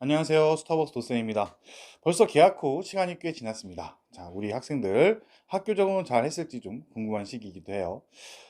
안녕하세요. 스타벅스 도쌤입니다. 벌써 개학 후 시간이 꽤 지났습니다. 자, 우리 학생들 학교 적응은 잘 했을지 좀 궁금한 시기이기도 해요.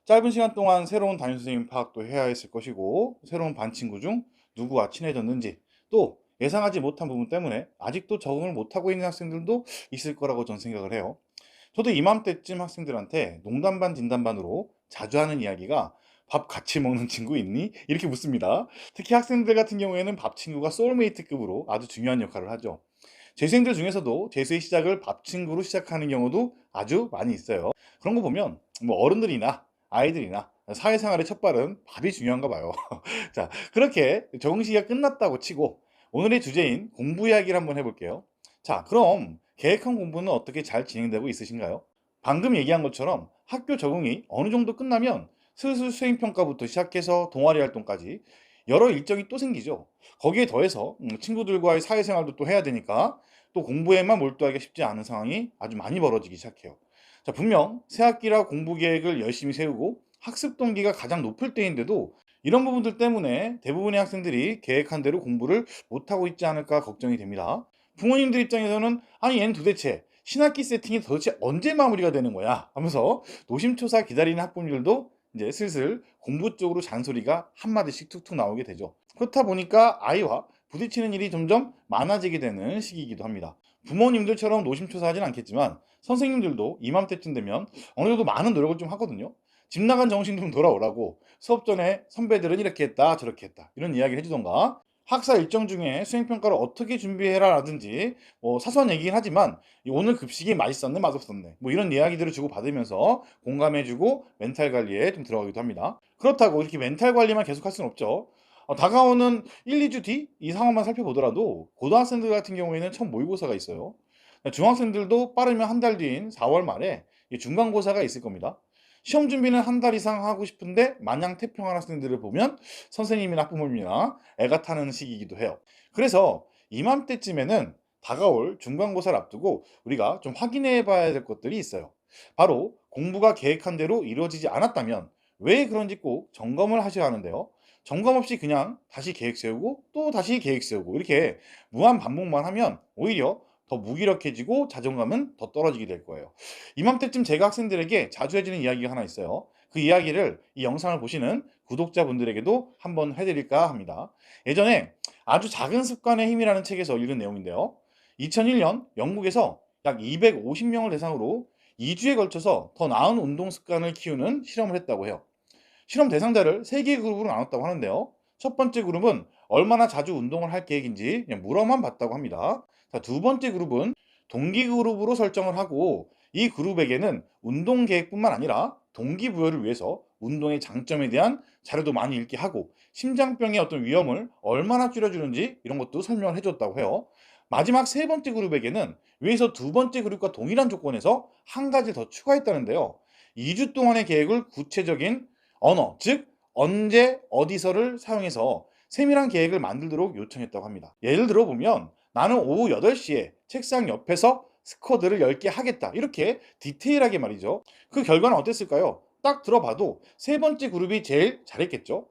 짧은 시간 동안 새로운 담임선생님 파악도 해야 했을 것이고, 새로운 반 친구 중 누구와 친해졌는지, 또 예상하지 못한 부분 때문에 아직도 적응을 못하고 있는 학생들도 있을 거라고 전 생각을 해요. 저도 이맘때쯤 학생들한테 농담 반 진담반으로 자주 하는 이야기가 밥 같이 먹는 친구 있니? 이렇게 묻습니다. 특히 학생들 같은 경우에는 밥 친구가 소울메이트급으로 아주 중요한 역할을 하죠. 재수생들 중에서도 재수의 시작을 밥 친구로 시작하는 경우도 아주 많이 있어요. 그런 거 보면 뭐 어른들이나 아이들이나 사회생활의 첫발은 밥이 중요한가 봐요. 자, 그렇게 적응 시기가 끝났다고 치고 오늘의 주제인 공부 이야기를 한번 해볼게요. 자, 그럼 계획한 공부는 어떻게 잘 진행되고 있으신가요? 방금 얘기한 것처럼 학교 적응이 어느 정도 끝나면 슬슬 수행평가부터 시작해서 동아리 활동까지 여러 일정이 또 생기죠. 거기에 더해서 친구들과의 사회생활도 또 해야 되니까 또 공부에만 몰두하기가 쉽지 않은 상황이 아주 많이 벌어지기 시작해요. 자, 분명 새학기라 공부 계획을 열심히 세우고 학습 동기가 가장 높을 때인데도 이런 부분들 때문에 대부분의 학생들이 계획한 대로 공부를 못하고 있지 않을까 걱정이 됩니다. 부모님들 입장에서는 아니 얘는 도대체 신학기 세팅이 도대체 언제 마무리가 되는 거야 하면서 노심초사 기다리는 학부모들도 이제 슬슬 공부 쪽으로 잔소리가 한마디씩 툭툭 나오게 되죠. 그렇다 보니까 아이와 부딪히는 일이 점점 많아지게 되는 시기이기도 합니다. 부모님들처럼 노심초사하진 않겠지만 선생님들도 이맘때쯤 되면 어느 정도 많은 노력을 좀 하거든요. 집 나간 정신 좀 돌아오라고 수업 전에 선배들은 이렇게 했다 저렇게 했다 이런 이야기를 해주던가 학사 일정 중에 수행평가를 어떻게 준비해라 라든지 뭐 사소한 얘기긴 하지만 오늘 급식이 맛있었네 맛없었네 뭐 이런 이야기들을 주고받으면서 공감해주고 멘탈 관리에 좀 들어가기도 합니다. 그렇다고 이렇게 멘탈 관리만 계속할 수는 없죠. 다가오는 1, 2주 뒤 이 상황만 살펴보더라도 고등학생들 같은 경우에는 첫 모의고사가 있어요. 중학생들도 빠르면 한 달 뒤인 4월 말에 이 중간고사가 있을 겁니다. 시험 준비는 한 달 이상 하고 싶은데 마냥 태평한 학생들을 보면 선생님이나 학부모님이나 애가 타는 시기이기도 해요. 그래서 이맘때쯤에는 다가올 중간고사를 앞두고 우리가 좀 확인해 봐야 될 것들이 있어요. 바로 공부가 계획한 대로 이루어지지 않았다면 왜 그런지 꼭 점검을 하셔야 하는데요. 점검 없이 그냥 다시 계획 세우고 또 다시 계획 세우고 이렇게 무한 반복만 하면 오히려 더 무기력해지고 자존감은 더 떨어지게 될 거예요. 이맘때쯤 제가 학생들에게 자주 해주는 이야기가 하나 있어요. 그 이야기를 이 영상을 보시는 구독자분들에게도 한번 해드릴까 합니다. 예전에 아주 작은 습관의 힘이라는 책에서 읽은 내용인데요. 2001년 영국에서 약 250명을 대상으로 2주에 걸쳐서 더 나은 운동 습관을 키우는 실험을 했다고 해요. 실험 대상자를 3개의 그룹으로 나눴다고 하는데요. 첫 번째 그룹은 얼마나 자주 운동을 할 계획인지 그냥 물어만 봤다고 합니다. 자, 두 번째 그룹은 동기 그룹으로 설정을 하고 이 그룹에게는 운동 계획뿐만 아니라 동기부여를 위해서 운동의 장점에 대한 자료도 많이 읽게 하고 심장병의 어떤 위험을 얼마나 줄여주는지 이런 것도 설명을 해줬다고 해요. 마지막 세 번째 그룹에게는 위에서 두 번째 그룹과 동일한 조건에서 한 가지 더 추가했다는데요. 2주 동안의 계획을 구체적인 언어, 즉 언제 어디서를 사용해서 세밀한 계획을 만들도록 요청했다고 합니다. 예를 들어 보면 나는 오후 8시에 책상 옆에서 스쿼드를 10개 하겠다. 이렇게 디테일하게 말이죠. 그 결과는 어땠을까요? 딱 들어봐도 세 번째 그룹이 제일 잘했겠죠.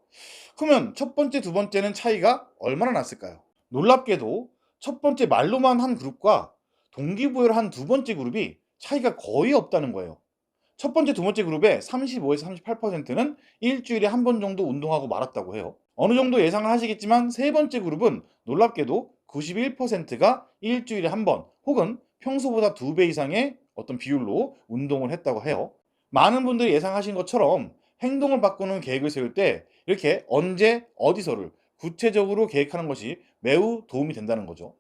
그러면 첫 번째, 두 번째는 차이가 얼마나 났을까요? 놀랍게도 첫 번째 말로만 한 그룹과 동기부여를 한 두 번째 그룹이 차이가 거의 없다는 거예요. 첫 번째, 두 번째 그룹의 35에서 38%는 일주일에 한 번 정도 운동하고 말았다고 해요. 어느 정도 예상을 하시겠지만 세 번째 그룹은 놀랍게도 91%가 일주일에 한 번 혹은 평소보다 2배 이상의 어떤 비율로 운동을 했다고 해요. 많은 분들이 예상하신 것처럼 행동을 바꾸는 계획을 세울 때 이렇게 언제 어디서를 구체적으로 계획하는 것이 매우 도움이 된다는 거죠.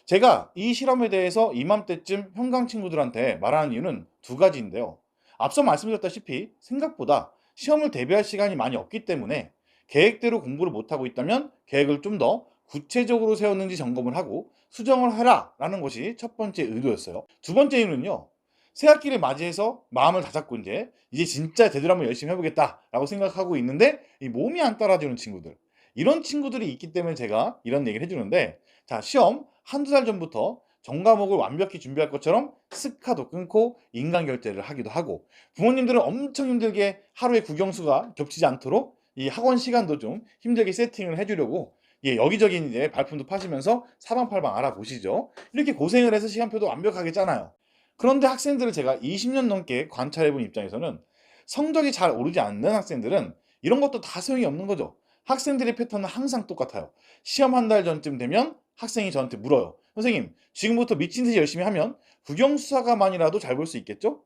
제가 이 실험에 대해서 이맘때쯤 현강 친구들한테 말하는 이유는 두 가지인데요. 앞서 말씀드렸다시피 생각보다 시험을 대비할 시간이 많이 없기 때문에 계획대로 공부를 못하고 있다면 계획을 좀 더 구체적으로 세웠는지 점검을 하고 수정을 해라 라는 것이 첫 번째 의도였어요. 두 번째 이유는요. 새 학기를 맞이해서 마음을 다잡고 이제 진짜 제대로 한번 열심히 해보겠다 라고 생각하고 있는데 이 몸이 안 따라주는 친구들, 이런 친구들이 있기 때문에 제가 이런 얘기를 해주는데, 자, 시험 한두 달 전부터 전 과목을 완벽히 준비할 것처럼 스카도 끊고 인간 결제를 하기도 하고, 부모님들은 엄청 힘들게 하루에 국영수가 겹치지 않도록 이 학원 시간도 좀 힘들게 세팅을 해주려고 예, 여기저기 이제 발품도 파시면서 사방팔방 알아보시죠. 이렇게 고생을 해서 시간표도 완벽하게 짜놔요. 그런데 학생들을 제가 20년 넘게 관찰해본 입장에서는 성적이 잘 오르지 않는 학생들은 이런 것도 다 소용이 없는 거죠. 학생들의 패턴은 항상 똑같아요. 시험 한 달 전쯤 되면 학생이 저한테 물어요. 선생님, 지금부터 미친 듯이 열심히 하면 국영수사과만이라도 잘 볼 수 있겠죠?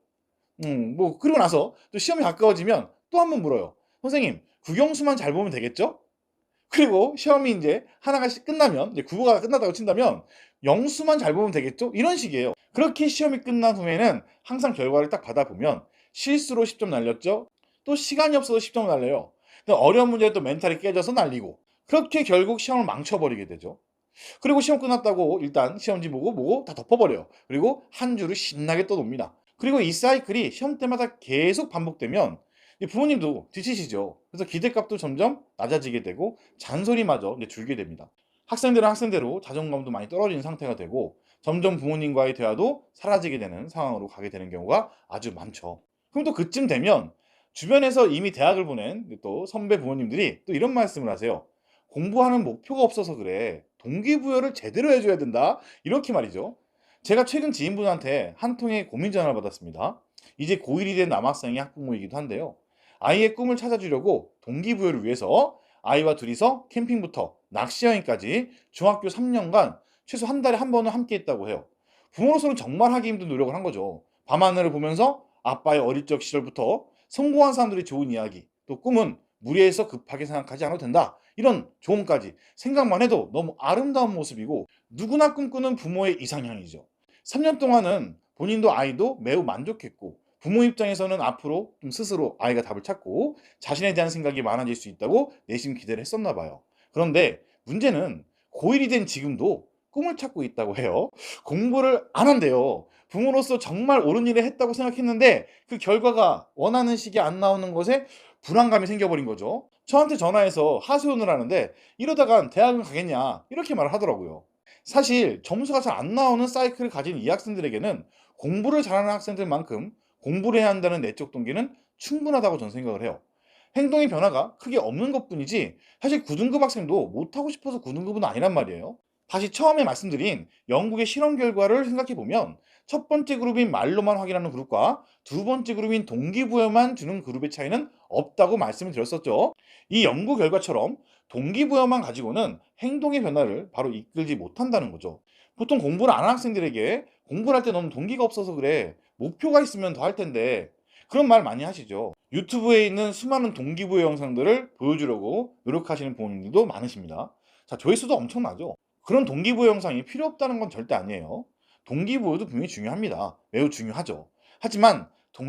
뭐 그러고 나서 또 시험이 가까워지면 또 한 번 물어요. 선생님, 국영수만 잘 보면 되겠죠? 그리고 시험이 이제 하나가 끝나면 이제 국어가 끝났다고 친다면 영수만 잘 보면 되겠죠? 이런 식이에요. 그렇게 시험이 끝난 후에는 항상 결과를 딱 받아보면 실수로 10점 날렸죠? 또 시간이 없어서 10점 날려요. 어려운 문제에 또 멘탈이 깨져서 날리고 그렇게 결국 시험을 망쳐버리게 되죠. 그리고 시험 끝났다고 일단 시험지 보고 다 덮어버려요. 그리고 한 주를 신나게 또 놉니다. 그리고 이 사이클이 시험 때마다 계속 반복되면 부모님도 지치시죠. 그래서 기대값도 점점 낮아지게 되고 잔소리마저 이제 줄게 됩니다. 학생들은 학생대로 자존감도 많이 떨어지는 상태가 되고 점점 부모님과의 대화도 사라지게 되는 상황으로 가게 되는 경우가 아주 많죠. 그럼 또 그쯤 되면 주변에서 이미 대학을 보낸 또 선배 부모님들이 또 이런 말씀을 하세요. 공부하는 목표가 없어서 그래. 동기부여를 제대로 해줘야 된다. 이렇게 말이죠. 제가 최근 지인분한테 한 통의 고민 전화를 받았습니다. 이제 고1이 된 남학생이 학부모이기도 한데요. 아이의 꿈을 찾아주려고 동기부여를 위해서 아이와 둘이서 캠핑부터 낚시 여행까지 중학교 3년간 최소 한 달에 한 번은 함께 했다고 해요. 부모로서는 정말 하기 힘든 노력을 한 거죠. 밤하늘을 보면서 아빠의 어릴 적 시절부터 성공한 사람들의 좋은 이야기, 또 꿈은 무리해서 급하게 생각하지 않아도 된다. 이런 조언까지 생각만 해도 너무 아름다운 모습이고 누구나 꿈꾸는 부모의 이상향이죠. 3년 동안은 본인도 아이도 매우 만족했고 부모 입장에서는 앞으로 좀 스스로 아이가 답을 찾고 자신에 대한 생각이 많아질 수 있다고 내심 기대를 했었나 봐요. 그런데 문제는 고1이 된 지금도 꿈을 찾고 있다고 해요. 공부를 안 한대요. 부모로서 정말 옳은 일을 했다고 생각했는데 그 결과가 원하는 식이 안 나오는 것에 불안감이 생겨버린 거죠. 저한테 전화해서 하소연을 하는데 이러다간 대학은 가겠냐 이렇게 말을 하더라고요. 사실 점수가 잘 안 나오는 사이클을 가진 이 학생들에게는 공부를 잘하는 학생들만큼 공부를 해야 한다는 내적 동기는 충분하다고 저는 생각을 해요. 행동의 변화가 크게 없는 것뿐이지 사실 9등급 학생도 못하고 싶어서 9등급은 아니란 말이에요. 다시 처음에 말씀드린 영국의 실험 결과를 생각해 보면 첫 번째 그룹인 말로만 확인하는 그룹과 두 번째 그룹인 동기부여만 주는 그룹의 차이는 없다고 말씀을 드렸었죠. 이 연구 결과처럼 동기부여만 가지고는 행동의 변화를 바로 이끌지 못한다는 거죠. 보통 공부를 안 하는 학생들에게 공부를 할 때 너무 동기가 없어서 그래. 목표가 있으면 더 할 텐데. 그런 말 많이 하시죠. 유튜브에 있는 수많은 동기부여 영상들을 보여주려고 노력하시는 부모님들도 많으십니다. 자, 조회수도 엄청나죠. 그런 동기부여 영상이 필요 없다는 건 절대 아니에요. 동기부여도 분명히 중요합니다. 매우 중요하죠. 하지만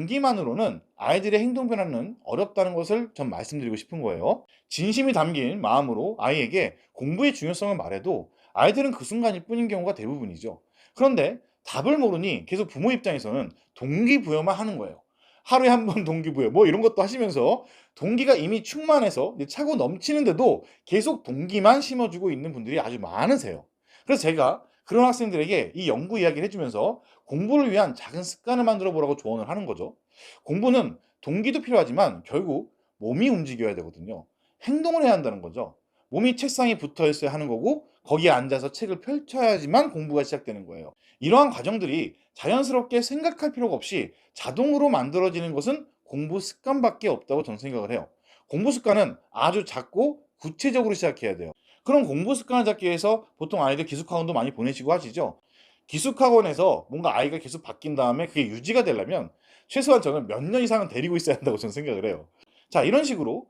동기만으로는 아이들의 행동 변화는 어렵다는 것을 전 말씀드리고 싶은 거예요. 진심이 담긴 마음으로 아이에게 공부의 중요성을 말해도 아이들은 그 순간일 뿐인 경우가 대부분이죠. 그런데 답을 모르니 계속 부모 입장에서는 동기부여만 하는 거예요. 하루에 한 번 동기부여 뭐 이런 것도 하시면서 동기가 이미 충만해서 차고 넘치는데도 계속 동기만 심어주고 있는 분들이 아주 많으세요. 그래서 제가 그런 학생들에게 이 연구 이야기를 해주면서 공부를 위한 작은 습관을 만들어 보라고 조언을 하는 거죠. 공부는 동기도 필요하지만 결국 몸이 움직여야 되거든요. 행동을 해야 한다는 거죠. 몸이 책상에 붙어 있어야 하는 거고 거기에 앉아서 책을 펼쳐야지만 공부가 시작되는 거예요. 이러한 과정들이 자연스럽게 생각할 필요가 없이 자동으로 만들어지는 것은 공부 습관밖에 없다고 저는 생각을 해요. 공부 습관은 아주 작고 구체적으로 시작해야 돼요. 그럼 공부 습관을 잡기 위해서 보통 아이들 기숙학원도 많이 보내시고 하시죠. 기숙학원에서 뭔가 아이가 계속 바뀐 다음에 그게 유지가 되려면 최소한 저는 몇 년 이상은 데리고 있어야 한다고 저는 생각을 해요. 자, 이런 식으로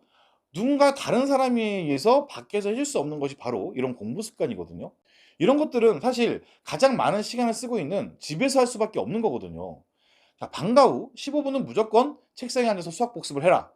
누군가 다른 사람에 의해서 밖에서 해줄 수 없는 것이 바로 이런 공부 습관이거든요. 이런 것들은 사실 가장 많은 시간을 쓰고 있는 집에서 할 수밖에 없는 거거든요. 자, 방과 후 15분은 무조건 책상에 앉아서 수학 복습을 해라.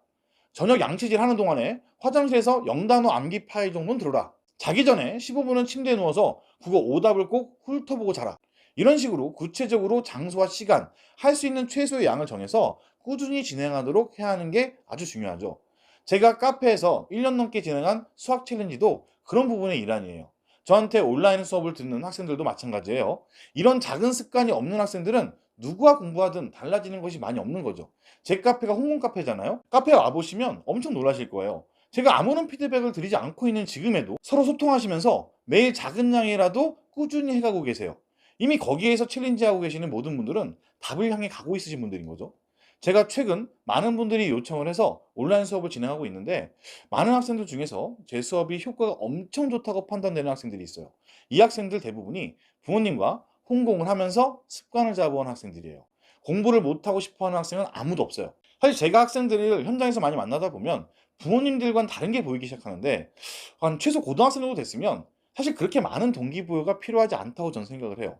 저녁 양치질 하는 동안에 화장실에서 영단어 암기 파일 정도는 들어라. 자기 전에 15분은 침대에 누워서 국어 오답을 꼭 훑어보고 자라. 이런 식으로 구체적으로 장소와 시간, 할 수 있는 최소의 양을 정해서 꾸준히 진행하도록 해야 하는 게 아주 중요하죠. 제가 카페에서 1년 넘게 진행한 수학 챌린지도 그런 부분의 일환이에요. 저한테 온라인 수업을 듣는 학생들도 마찬가지예요. 이런 작은 습관이 없는 학생들은 누구와 공부하든 달라지는 것이 많이 없는 거죠. 제 카페가 홍콩 카페잖아요. 카페에 와보시면 엄청 놀라실 거예요. 제가 아무런 피드백을 드리지 않고 있는 지금에도 서로 소통하시면서 매일 작은 양이라도 꾸준히 해가고 계세요. 이미 거기에서 챌린지하고 계시는 모든 분들은 답을 향해 가고 있으신 분들인 거죠. 제가 최근 많은 분들이 요청을 해서 온라인 수업을 진행하고 있는데, 많은 학생들 중에서 제 수업이 효과가 엄청 좋다고 판단되는 학생들이 있어요. 이 학생들 대부분이 부모님과 혼공을 하면서 습관을 잡아온 학생들이에요. 공부를 못하고 싶어 하는 학생은 아무도 없어요. 사실 제가 학생들을 현장에서 많이 만나다 보면 부모님들과는 다른 게 보이기 시작하는데, 한 최소 고등학생 정도 됐으면 사실 그렇게 많은 동기부여가 필요하지 않다고 저는 생각을 해요.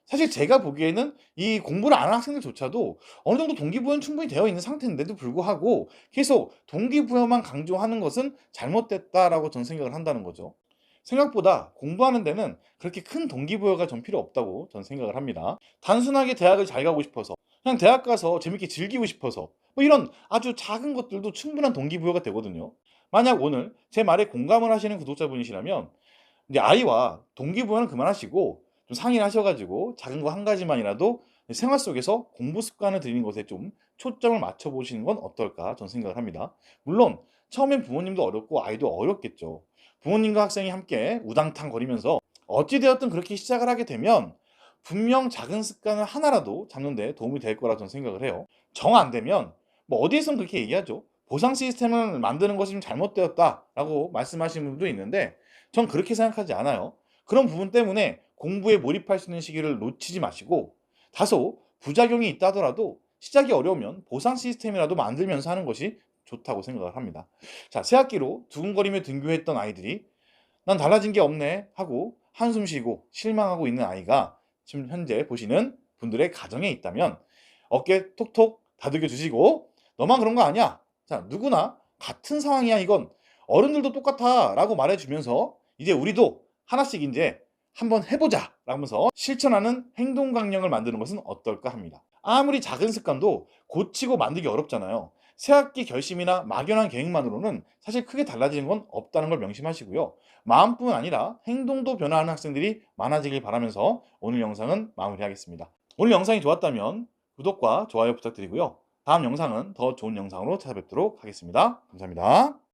사실 제가 보기에는 이 공부를 안 하는 학생들조차도 어느 정도 동기부여는 충분히 되어 있는 상태인데도 불구하고 계속 동기부여만 강조하는 것은 잘못됐다라고 저는 생각을 한다는 거죠. 생각보다 공부하는 데는 그렇게 큰 동기부여가 전 필요 없다고 저는 생각을 합니다. 단순하게 대학을 잘 가고 싶어서, 그냥 대학 가서 재밌게 즐기고 싶어서, 뭐 이런 아주 작은 것들도 충분한 동기부여가 되거든요. 만약 오늘 제 말에 공감을 하시는 구독자분이시라면 이제 아이와 동기부여는 그만하시고 좀 상의를 하셔가지고 작은 거 한 가지만이라도 생활 속에서 공부 습관을 들이는 것에 좀 초점을 맞춰 보시는 건 어떨까 저는 생각을 합니다. 물론 처음엔 부모님도 어렵고 아이도 어렵겠죠. 부모님과 학생이 함께 우당탕 거리면서 어찌되었든 그렇게 시작을 하게 되면 분명 작은 습관을 하나라도 잡는 데 도움이 될 거라 저는 생각을 해요. 정 안 되면 뭐 어디에선 그렇게 얘기하죠. 보상 시스템을 만드는 것이 좀 잘못되었다라고 말씀하시는 분도 있는데, 전 그렇게 생각하지 않아요. 그런 부분 때문에 공부에 몰입할 수 있는 시기를 놓치지 마시고, 다소 부작용이 있다 하더라도 시작이 어려우면 보상 시스템이라도 만들면서 하는 것이 좋다고 생각을 합니다. 자, 새학기로 두근거리며 등교했던 아이들이 난 달라진 게 없네 하고 한숨 쉬고 실망하고 있는 아이가 지금 현재 보시는 분들의 가정에 있다면 어깨 톡톡 다독여 주시고, 너만 그런 거 아니야. 자, 누구나 같은 상황이야 이건. 어른들도 똑같아 라고 말해주면서 이제 우리도 하나씩 이제 한번 해보자 라면서 실천하는 행동 강령을 만드는 것은 어떨까 합니다. 아무리 작은 습관도 고치고 만들기 어렵잖아요. 새학기 결심이나 막연한 계획만으로는 사실 크게 달라지는 건 없다는 걸 명심하시고요. 마음뿐 아니라 행동도 변화하는 학생들이 많아지길 바라면서 오늘 영상은 마무리하겠습니다. 오늘 영상이 좋았다면 구독과 좋아요 부탁드리고요. 다음 영상은 더 좋은 영상으로 찾아뵙도록 하겠습니다. 감사합니다.